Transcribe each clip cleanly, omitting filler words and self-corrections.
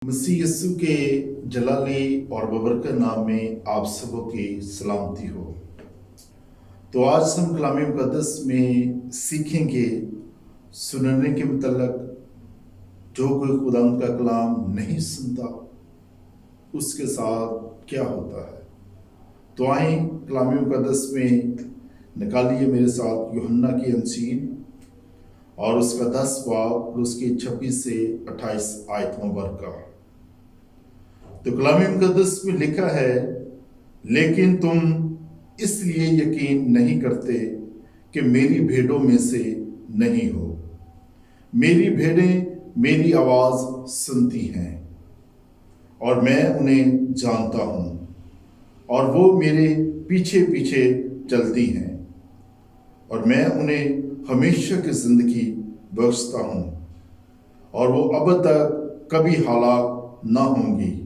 मसीह यस्सु के जलाली और बबरकत नाम में आप सबों की सलामती हो। तो आज हम कलाम मुक़द्दस में सीखेंगे सुनने के मतलब जो कोई खुदा का कलाम नहीं सुनता उसके साथ क्या होता है। तो आए कलाम मुक़द्दस में निकालिए मेरे साथ यूहन्ना की इंजील और उसका 10 बाब और उसकी 26 से 28 आयत मुबारक। तो कलाम मुक़द्दस में लिखा है, लेकिन तुम इसलिए यकीन नहीं करते कि मेरी भेड़ों में से नहीं हो। मेरी भेड़ें मेरी आवाज़ सुनती हैं और मैं उन्हें जानता हूँ और वो मेरे पीछे पीछे चलती हैं और मैं उन्हें हमेशा की ज़िंदगी बख्शता हूँ और वो अब तक कभी हलाक ना होंगी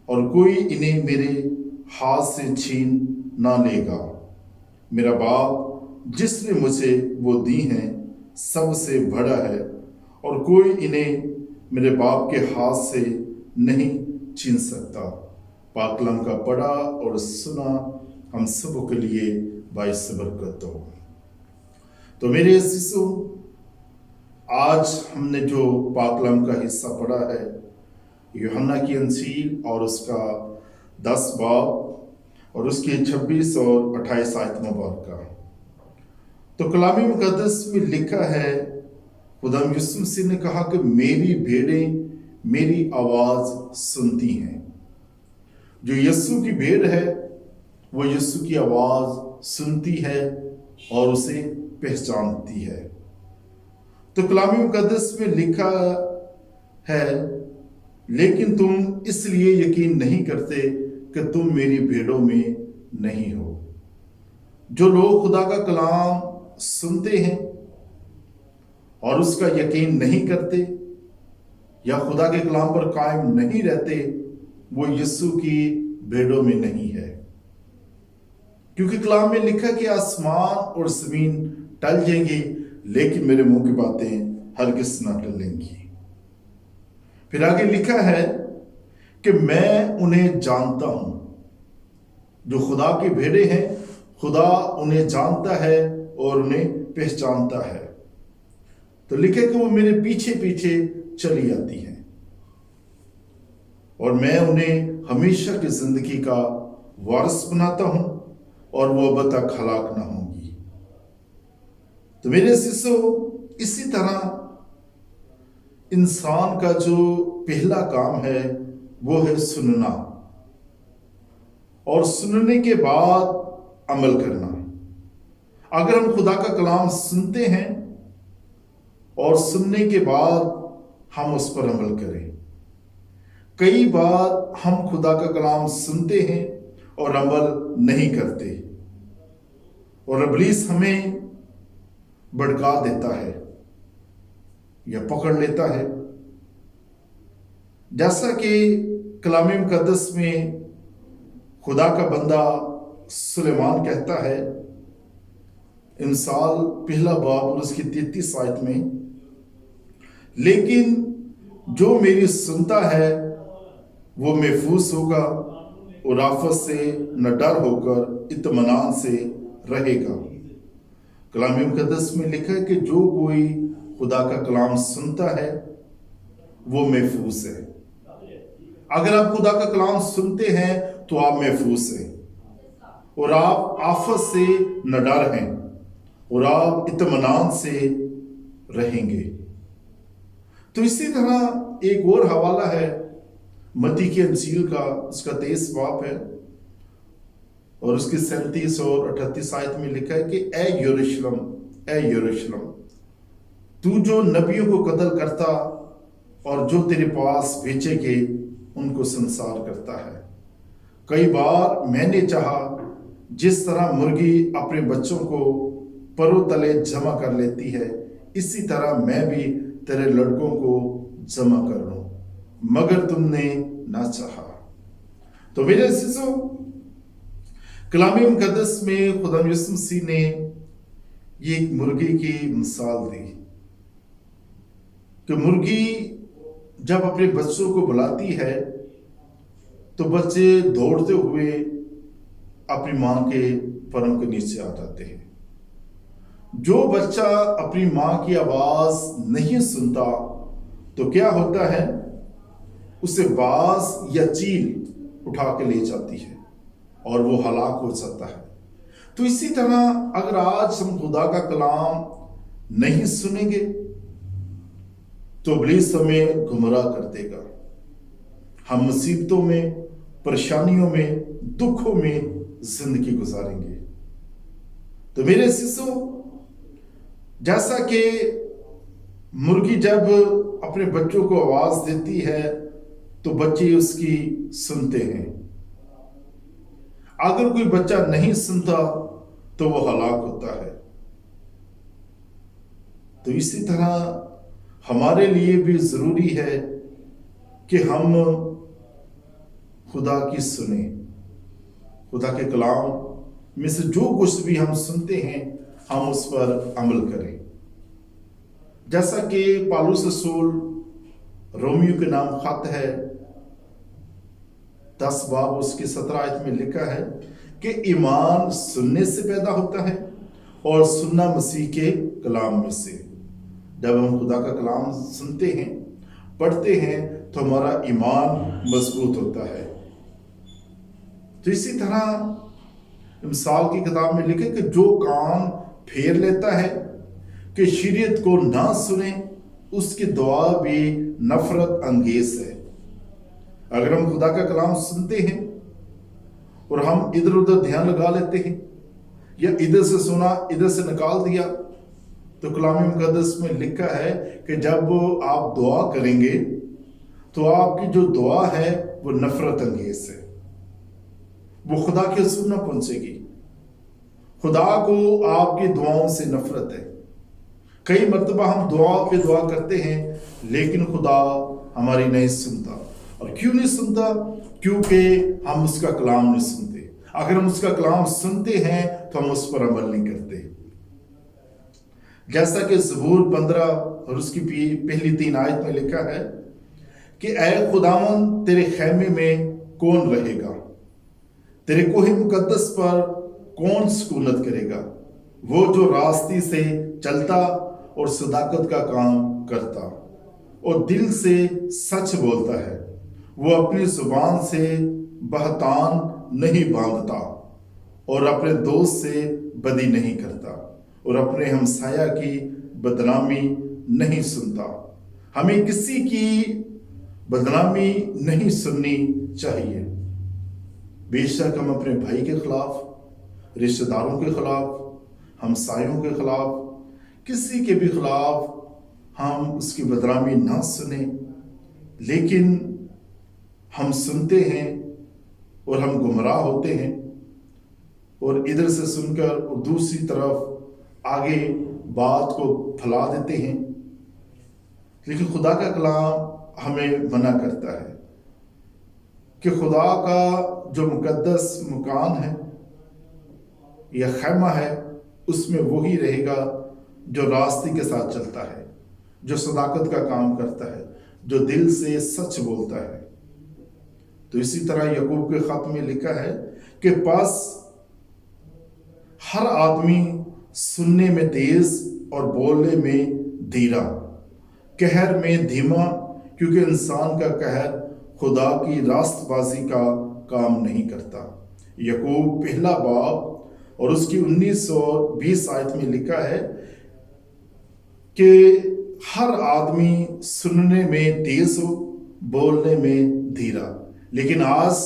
और कोई इन्हें मेरे हाथ से छीन ना लेगा। मेरा बाप जिसने मुझे वो दी हैं सबसे बड़ा है और कोई इन्हें मेरे बाप के हाथ से नहीं छीन सकता। पाक कलाम का पढ़ा और सुना हम सब के लिए बाइस बरकत हो। तो मेरे शिशु, आज हमने जो पाक कलाम का हिस्सा पढ़ा है यूहन्ना की इंजील और उसका 10 बाब और उसके 26 और 28 आयत मुबारक। तो कलाम मुक़द्दस में लिखा है, खुदा यीशु मसीह ने कहा कि मेरी भेड़ें मेरी आवाज़ सुनती हैं। जो यीशु की भेड़ है वो यीशु की आवाज़ सुनती है और उसे पहचानती है। तो कलाम मुक़द्दस में लिखा है, लेकिन तुम इसलिए यकीन नहीं करते कि तुम मेरी भेड़ों में नहीं हो। जो लोग खुदा का कलाम सुनते हैं और उसका यकीन नहीं करते या खुदा के कलाम पर कायम नहीं रहते, वो यीशु की भेड़ों में नहीं है। क्योंकि कलाम में लिखा कि आसमान और जमीन टल जाएंगी लेकिन मेरे मुंह की बातें हरगिज़ न टलेंगी। फिर आगे लिखा है कि मैं उन्हें जानता हूं। जो खुदा की भेड़ें हैं खुदा उन्हें जानता है और उन्हें पहचानता है। तो लिखे कि वो मेरे पीछे पीछे चली आती हैं और मैं उन्हें हमेशा की जिंदगी का वारिस बनाता हूं और वो अब तक हलाक ना होंगी। तो मेरे शिष्यों, इसी तरह इंसान का जो पहला काम है वो है सुनना और सुनने के बाद अमल करना। अगर हम खुदा का कलाम सुनते हैं और सुनने के बाद हम उस पर अमल करें। कई बार हम खुदा का कलाम सुनते हैं और अमल नहीं करते और इब्लीस हमें भड़का देता है या पकड़ लेता है। जैसा कि कलाम मुक़द्दस में खुदा का बंदा सुलेमान कहता है, इंसाल पहला बाब और उसकी 33 आयत में, लेकिन जो मेरी सुनता है वो महफूज होगा और आफत से न डर होकर इत्मीनान से रहेगा। कलाम मुक़द्दस में लिखा है कि जो कोई खुदा का कलाम सुनता है वो महफूज है। अगर आप खुदा का कलाम सुनते हैं तो आप महफूज हैं और आप आफत से न डर हैं और आप इत्मीनान से रहेंगे। तो इसी तरह एक और हवाला है मत्ती की इंजील का, उसका 23 बाब है और उसकी 37 और 38 आयत में लिखा है कि ए यरूशलेम, ए यरूशलेम, तू जो नबियों को कत्ल करता और जो तेरे पास भेजे गए उनको संसार करता है। कई बार मैंने चाहा जिस तरह मुर्गी अपने बच्चों को परों तले जमा कर लेती है, इसी तरह मैं भी तेरे लड़कों को जमा कर लूं, मगर तुमने ना चाहा। तो मेरे शिशु, कलाम मुक़द्दस में खुदा यीशु मसीह ने ये एक मुर्गी की मिसाल दी कि मुर्गी जब अपने बच्चों को बुलाती है तो बच्चे दौड़ते हुए अपनी माँ के पैरों के नीचे आ जाते हैं। जो बच्चा अपनी माँ की आवाज नहीं सुनता तो क्या होता है, उसे बाज या चील उठा के ले जाती है और वो हलाक हो जाता है। तो इसी तरह अगर आज हम खुदा का कलाम नहीं सुनेंगे तो इब्लीस हमें गुमराह कर देगा। हम मुसीबतों में, परेशानियों में, दुखों में जिंदगी गुजारेंगे। तो मेरे शिशु, जैसा कि मुर्गी जब अपने बच्चों को आवाज देती है तो बच्चे उसकी सुनते हैं। अगर कोई बच्चा नहीं सुनता तो वो हलाक होता है। तो इसी तरह हमारे लिए भी जरूरी है कि हम खुदा की सुने, खुदा के कलाम में से जो कुछ भी हम सुनते हैं हम उस पर अमल करें। जैसा कि पौलुस रसूल रोमियो के नाम खत है 10 बाब उसके 17 आयत में लिखा है कि ईमान सुनने से पैदा होता है और सुनना मसीह के कलाम में से। जब हम खुदा का कलाम सुनते हैं, पढ़ते हैं तो हमारा ईमान मजबूत होता है। तो इसी तरह मिसाल की किताब में लिखे कि जो कान फेर लेता है कि शरीयत को ना सुने, उसकी दुआ भी नफरत अंगेज है। अगर हम खुदा का कलाम सुनते हैं और हम इधर उधर ध्यान लगा लेते हैं या इधर से सुना इधर से निकाल दिया, तो कलाम मुकद्दस में लिखा है कि जब आप दुआ करेंगे तो आपकी जो दुआ है वो नफरत अंगेज है, वो खुदा के हुजूर न पहुंचेगी। खुदा को आपकी दुआओं से नफरत है। कई मर्तबा हम दुआ पे दुआ करते हैं लेकिन खुदा हमारी नहीं सुनता। और क्यों नहीं सुनता? क्योंकि हम उसका कलाम नहीं सुनते। अगर हम उसका कलाम सुनते हैं तो हम उस पर अमल नहीं करते। जैसा कि ज़बूर 15 और उसकी पहली 3 आयत में लिखा है कि ऐ खुदावन, तेरे खैमे में कौन रहेगा? तेरे कोहे मुकद्दस पर कौन सुकूनत करेगा? वो जो रास्ते से चलता और सदाकत का काम करता और दिल से सच बोलता है। वो अपनी जुबान से बहतान नहीं बांधता और अपने दोस्त से बदी नहीं करता और अपने हमसाया की बदनामी नहीं सुनता। हमें किसी की बदनामी नहीं सुननी चाहिए। बेशक हम अपने भाई के खिलाफ, रिश्तेदारों के खिलाफ, हमसायों के खिलाफ, किसी के भी खिलाफ हम उसकी बदनामी ना सुने, लेकिन हम सुनते हैं और हम गुमराह होते हैं और इधर से सुनकर और दूसरी तरफ आगे बात को फैला देते हैं। लेकिन खुदा का कलाम हमें मना करता है कि खुदा का जो मुकद्दस मकान है या खैमा है उसमें वही रहेगा जो रास्ते के साथ चलता है, जो सदाकत का काम करता है, जो दिल से सच बोलता है। तो इसी तरह याकूब के खत में लिखा है कि बस हर आदमी सुनने में तेज और बोलने में धीरा, कहर में धीमा, क्योंकि इंसान का कहर खुदा की रास्तबाजी का काम नहीं करता। याकूब पहला बाब और उसकी 19 और 20 आयत में लिखा है कि हर आदमी सुनने में तेज हो, बोलने में धीरा। लेकिन आज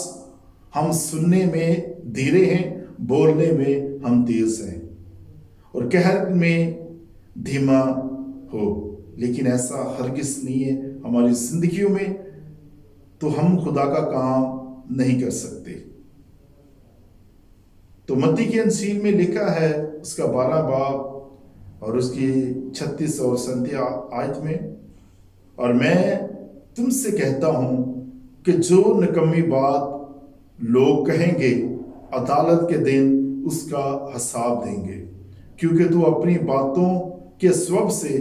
हम सुनने में धीरे हैं, बोलने में हम तेज हैं और कहर में धीमा हो। लेकिन ऐसा हरगिज नहीं है हमारी जिंदगियों में, तो हम खुदा का काम नहीं कर सकते। तो मत्ती की इंजील में लिखा है उसका 12 बाब और उसकी 36 और 37 आयत में, और मैं तुमसे कहता हूं कि जो निकम्मी बात लोग कहेंगे अदालत के दिन उसका हिसाब देंगे, क्योंकि तू अपनी बातों के सबब से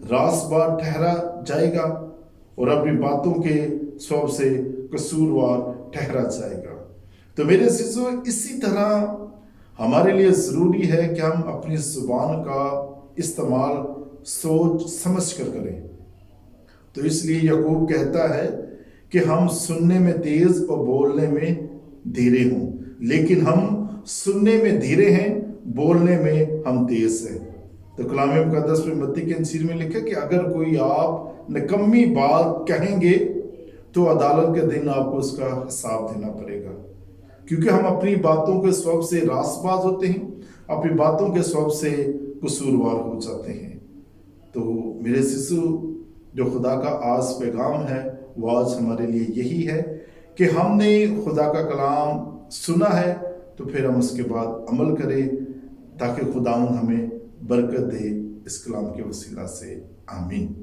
रासबाज ठहरा जाएगा और अपनी बातों के सबब से कसूरवार ठहरा जाएगा। तो मेरे अज़ीज़ों, इसी तरह हमारे लिए ज़रूरी है कि हम अपनी ज़ुबान का इस्तेमाल सोच समझ कर करें। तो इसलिए याकूब कहता है कि हम सुनने में तेज और बोलने में धीरे हों, लेकिन हम सुनने में धीरे हैं, बोलने में हम तेज हैं। तो कलाम मुक़द्दस में मत्ती के इंजील में लिखा कि अगर कोई आप निकम्मी बात कहेंगे तो अदालत के दिन आपको उसका हिसाब देना पड़ेगा, क्योंकि हम अपनी बातों के सबब से रासबाज होते हैं, अपनी बातों के सबब से कसूरवार हो जाते हैं। तो मेरे शिशु, जो खुदा का आज पैगाम है वो आज हमारे लिए यही है कि हमने खुदा का कलाम सुना है तो फिर हम उसके बाद अमल करें, ताकि खुदावंद हमें बरकत दे इस कलाम के वसीला से। आमीन।